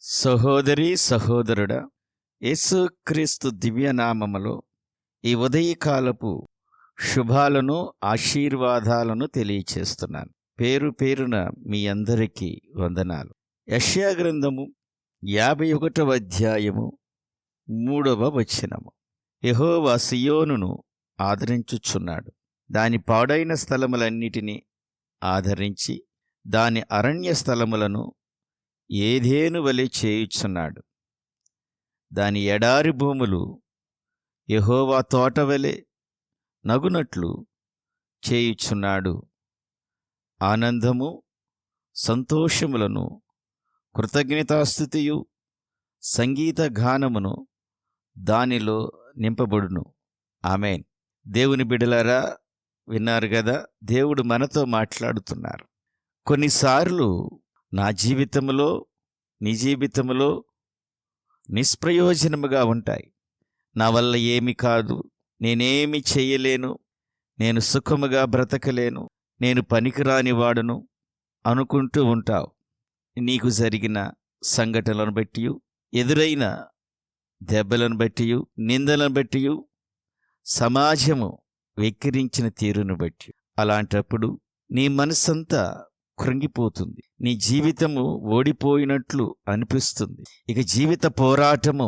సహోదరి సహోదరుడా, యేసుక్రీస్తు దివ్యనామములో ఈ ఉదయకాలపు శుభాలను ఆశీర్వాదాలను తెలియచేస్తున్నాను. పేరు పేరున మీ అందరికీ వందనాలు. యెషయా గ్రంథము 51వ అధ్యాయము 3వ వచనము. యెహోవా సియోనును ఆదరించుచున్నాడు, దాని పాడైన స్థలములన్నిటినీ ఆదరించి దాని అరణ్య స్థలములను ఏదేను వలె చేయుచున్నాడు. దాని ఎడారి భూములు యెహోవా తోటవలె నగునట్లు చేయుచున్నాడు. ఆనందము సంతోషములను కృతజ్ఞతాస్తుతియు సంగీత గానమును దానిలో నింపబడును. ఆమేన్. దేవుని బిడ్డలారా, విన్నారు కదా, దేవుడు మనతో మాట్లాడుతున్నారు. కొన్నిసార్లు నా జీవితంలో నీ జీవితంలో నిష్ప్రయోజనముగా ఉంటాయి. నా వల్ల ఏమి కాదు, నేనేమి చేయలేను, నేను సుఖముగా బ్రతకలేను, నేను పనికిరాని వాడును అనుకుంటూ ఉంటావు. నీకు జరిగిన సంఘటనలను బట్టి, ఎదురైన దెబ్బలను బట్టి, నిందలను బట్టి, సమాజము వెక్కిరించిన తీరును బట్టి, అలాంటప్పుడు నీ మనసంతా కృంగిపోతుంది. నీ జీవితము ఓడిపోయినట్లు అనిపిస్తుంది. ఇక జీవిత పోరాటము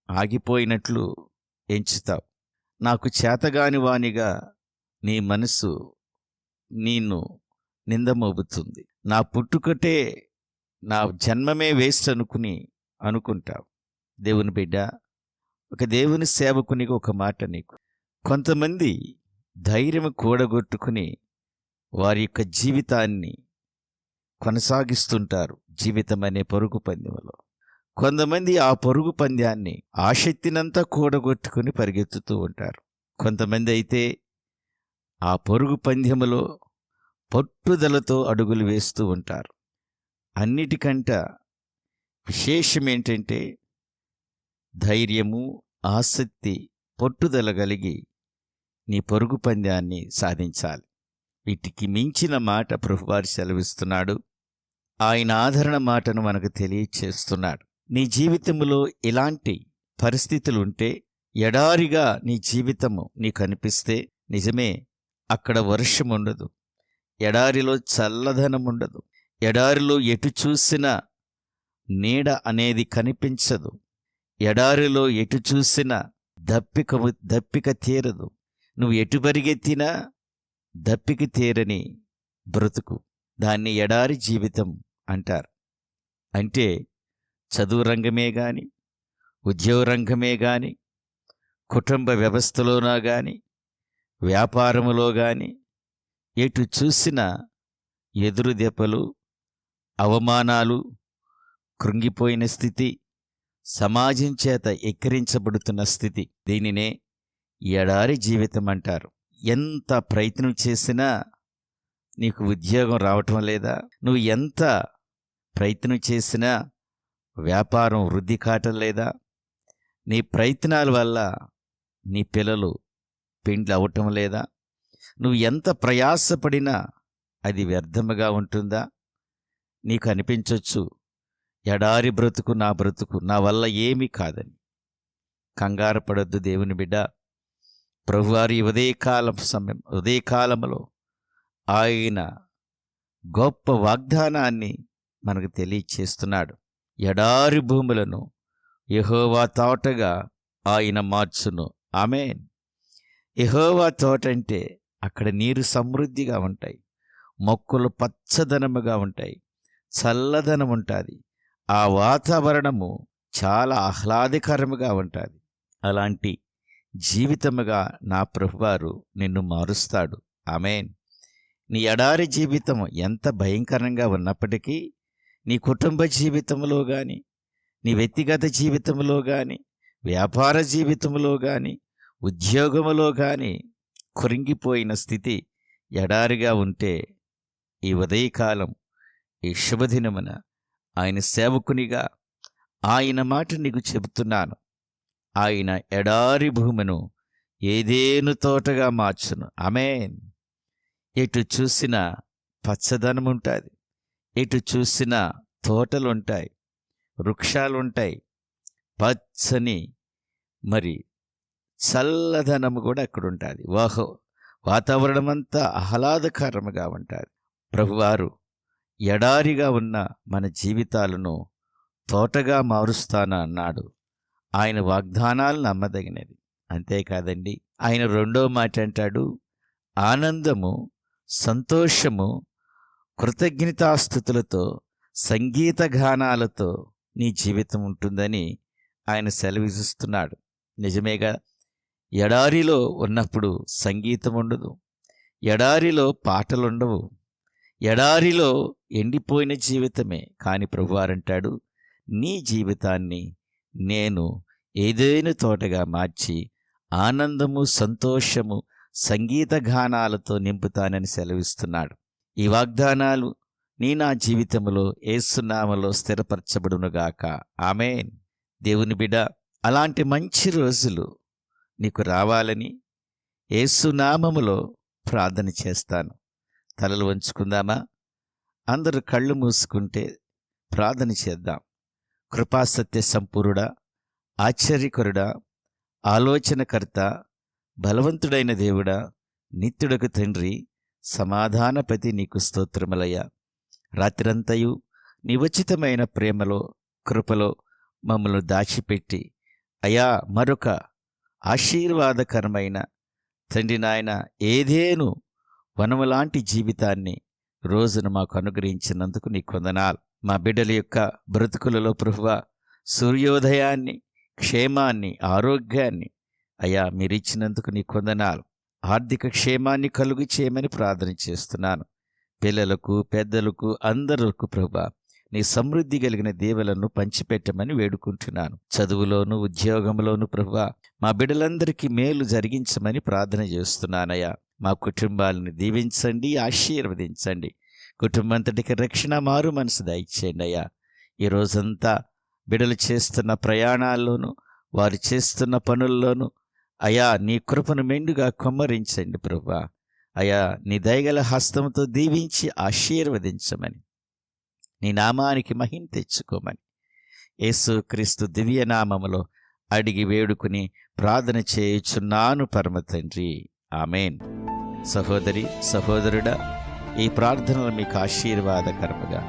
ఆగిపోయినట్లు ఎంచుతావు. నాకు చేతగాని వానిగా నీ మనసు నిన్ను నిందమోపుతుంది. నా పుట్టుకటే, నా జన్మమే వేస్ట్ అనుకుంటావు. దేవుని బిడ్డ, ఒక దేవుని సేవకునికి ఒక మాట నీకు. కొంతమంది ధైర్యం కూడగొట్టుకుని వారి యొక్క జీవితాన్ని కొనసాగిస్తుంటారు. జీవితం అనే పరుగు పందెంలో కొంతమంది ఆ పరుగు పంద్యాన్ని ఆసక్తినంతా కూడగొట్టుకుని పరిగెత్తుతూ ఉంటారు. కొంతమంది అయితే ఆ పరుగు పందెములో పట్టుదలతో అడుగులు వేస్తూ ఉంటారు. అన్నిటికంట విశేషం ఏంటంటే ధైర్యము, ఆసక్తి, పట్టుదల కలిగి నీ పరుగు పంద్యాన్ని సాధించాలి. వీటికి మించిన మాట ప్రభువారు సెలవిస్తున్నాడు. ఆయన ఆదరణ మాటను మనకు తెలియచేస్తున్నాడు. నీ జీవితంలో ఇలాంటి పరిస్థితులు ఉంటే, ఎడారిగా నీ జీవితము నీకు అనిపిస్తే, నిజమే, అక్కడ వర్షం ఉండదు, ఎడారిలో చల్లదనం ఉండదు, ఎడారిలో ఎటు చూసినా నీడ అనేది కనిపించదు, ఎడారిలో ఎటు చూసినా దప్పిక తీరదు, నువ్వు ఎటు పరిగెత్తినా దప్పిక తీరని బ్రతుకు, దాన్ని ఎడారి జీవితం అంటారు. అంటే చదువు రంగమే గాని, ఉద్యోగ రంగమే గాని, కుటుంబ వ్యవస్థలోనా గాని, వ్యాపారములో గాని, ఎటు చూసినా ఎదురు దెబ్బలు, అవమానాలు, కృంగిపోయిన స్థితి, సమాజం చేత ఎక్కిరించబడుతున్న స్థితి, దీనినే ఎడారి జీవితం అంటారు. ఎంత ప్రయత్నం చేసినా నీకు ఉద్యోగం రావటం లేదా, నువ్వు ఎంత ప్రయత్నం చేసినా వ్యాపారం వృద్ధి కావటం లేదా, నీ ప్రయత్నాల వల్ల నీ పిల్లలు పెండ్లు అవ్వటం లేదా, నువ్వు ఎంత ప్రయాసపడినా అది వ్యర్థముగా ఉంటుందా? నీకు అనిపించవచ్చు, ఎడారి బ్రతుకు నా వల్ల ఏమీ కాదని. కంగారు పడొద్దు దేవుని బిడ్డ. ప్రభువారి ఉదయకాలంలో ఆయన గొప్ప వాగ్దానాన్ని మనకు తెలియచేస్తున్నాడు. ఎడారి భూములను యెహోవా తోటగా ఆయన మార్చును. ఆమేన్. యెహోవా తోట అంటే అక్కడ నీరు సమృద్ధిగా ఉంటాయి, మొక్కలు పచ్చదనముగా ఉంటాయి, చల్లదనం ఉంటుంది, ఆ వాతావరణము చాలా ఆహ్లాదకరముగా ఉంటుంది. అలాంటి జీవితముగా నా ప్రభువారు నిన్ను మారుస్తాడు. ఆమేన్. నీ ఎడారి జీవితం ఎంత భయంకరంగా ఉన్నప్పటికీ, నీ కుటుంబ జీవితంలో కానీ, నీ వ్యక్తిగత జీవితంలో కానీ, వ్యాపార జీవితంలో కానీ, ఉద్యోగములో కానీ కృంగిపోయిన స్థితి ఎడారిగా ఉంటే, ఈ ఉదయకాలం, ఈ శుభదినమున ఆయన సేవకునిగా ఆయన మాట నీకు చెబుతున్నాను. ఆయన ఎడారి భూమిను ఏదేను తోటగా మార్చును. ఆమేన్. ఎటు చూసినా పచ్చదనం ఉంటుంది, ఎటు చూసినా తోటలుంటాయి, వృక్షాలుంటాయి, పచ్చని మరి చల్లదనము కూడా అక్కడ ఉంటుంది. వాతావరణం అంతా ఆహ్లాదకరముగా ఉంటుంది. ప్రభువారు ఎడారిగా ఉన్న మన జీవితాలను తోటగా మారుస్తాను అన్నాడు. ఆయన వాగ్దానాలు నమ్మదగినది. అంతేకాదండి, ఆయన రెండో మాట అంటాడు, ఆనందము, సంతోషము, కృతజ్ఞతాస్తుతులతో, సంగీత గానాలతో నీ జీవితం ఉంటుందని ఆయన సెలవిస్తున్నాడు. నిజమేగా, ఎడారిలో ఉన్నప్పుడు సంగీతం ఉండదు, ఎడారిలో పాటలుండవు, ఎడారిలో ఎండిపోయిన జీవితమే. కానీ ప్రభువారంటాడు, నీ జీవితాన్ని నేను ఏదైనా తోటగా మార్చి ఆనందము, సంతోషము, సంగీత గానాలతో నింపుతానని సెలవిస్తున్నాడు. ఈ వాగ్దానాలు నా జీవితంలో యేసు నామములో స్థిరపరచబడునుగాక. ఆమేన్. దేవుని బిడ్డ, అలాంటి మంచి రోజులు నీకు రావాలని యేసు నామములో ప్రార్థన చేస్తాను. తలలు వంచుకుందామా? అందరూ కళ్ళు మూసుకుంటే ప్రార్థన చేద్దాం. కృపాసత్య సంపూర్ణుడా, ఆశ్చర్యకరుడా, ఆలోచనకర్త, బలవంతుడైన దేవుడా, నిత్యుడకు తండ్రి, సమాధానపతి, నీకు స్తోత్రములయ్యా. రాత్రంతయు నీ ఉచితమైన ప్రేమలో, కృపలో మమ్మల్ని దాచిపెట్టి అయా మరొక ఆశీర్వాదకరమైన తండ్రి నాయన ఏదేను వనములాంటి జీవితాన్ని రోజున మాకు అనుగ్రహించినందుకు నీ వందనాలు. మా బిడ్డల యొక్క బ్రతుకులలో ప్రభువా సూర్యోదయాన్ని, క్షేమాన్ని, ఆరోగ్యాన్ని అయా మీరిచ్చినందుకు నీ వందనాలు. ఆర్థిక క్షేమాన్ని కలుగు చేయమని ప్రార్థన చేస్తున్నాను. పిల్లలకు, పెద్దలకు, అందరకు ప్రభువా నీ సమృద్ధి కలిగిన దీవెలను పంచిపెట్టమని వేడుకుంటున్నాను. చదువులోను, ఉద్యోగంలోను ప్రభువా మా బిడ్డలందరికీ మేలు జరిగించమని ప్రార్థన చేస్తున్నానయ్యా. మా కుటుంబాలను దీవించండి, ఆశీర్వదించండి. కుటుంబంతటికి రక్షణ, మారు మనసు దయచేయండి అయ్యా. ఈ రోజంతా బిడ్డలు చేస్తున్న ప్రయాణాల్లోనూ, వారు చేస్తున్న పనుల్లోనూ అయా నీ కృపను మెండుగా కుమ్మరించండి ప్రభువా. అయా నీ దయగల హస్తంతో దీవించి ఆశీర్వదించమని, నీ నామానికి మహిమ తెచ్చుకోమని యేసుక్రీస్తు దివ్యనామములో అడిగి వేడుకుని ప్రార్థన చేయుచున్నాను పరమ తండ్రి. ఆమేన్. సహోదరి, సహోదరుడా, ఈ ప్రార్థనలు మీకు ఆశీర్వాదకరముగా,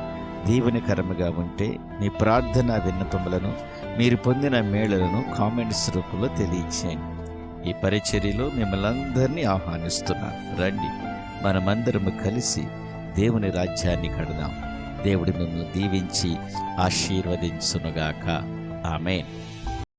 దీవెనకరముగా ఉంటే మీ ప్రార్థన విన్నపములను, మీరు పొందిన మేళలను కామెంట్స్ రూపంలో తెలియచేయండి. ఈ పరిచర్యలో మిమ్మల్ని అందరినీ ఆహ్వానిస్తున్నాను. రండి, మనమందరము కలిసి దేవుని రాజ్యాన్ని కడదాం. దేవుడు మిమ్మల్ని దీవించి ఆశీర్వదించునుగాక. ఆమేన్.